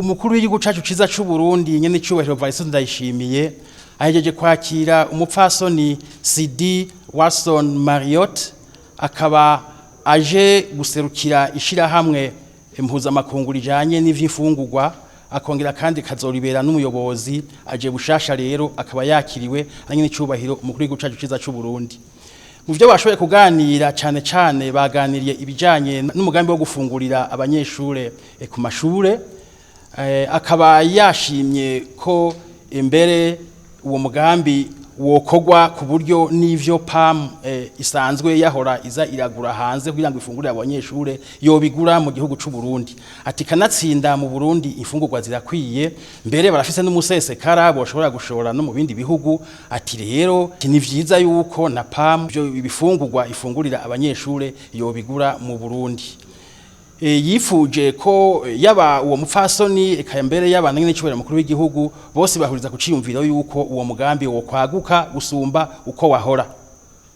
umukuru w'igihugu cacu ciza c'u Burundi nyene cyubahiro Vice Ndayishimiye ahejeje kwakira umupfasoni CD Watson Marriott akaba aje guserukira ishirahamwe impuzamakungu rijanye n'ivy'imfungurwa akongera kandi kazoribera n'umuyobozi aje bushasha rero akaba yakiriwe nyene cyubahiro umukuru w'igihugu cacu ciza c'u Burundi. Mu byo bashoboye kuganira cyane baganiriye ibijanye n'umugambi wo gufungurira abanyeshure ku mashure akaba yashimye ko imbere uwo mugambi wokogwa ku buryo n'ivyo PAM isanzwe yahora iza iragura hanze kugira ngo ifungurire abanyeshure yobigura mu gihugu c'u Burundi. Ati kanatsinda mu Burundi ifungurwa zirakwiye mbere barafise n'umusesekara boshobora gushora no mu bindi bihugu. Ati rero ni vyiza yuko na PAM byo ibifungurwa ifungurira abanyeshure yobigura mu Burundi. Yifuje ko yaba uwo mupfasoni eka mbere y'abana nyine cyubahiro mukuru w'igihugu bose bahuriza ku ciyumviro yuko uwo mugambi wo kwaguka gusumba uko wahora.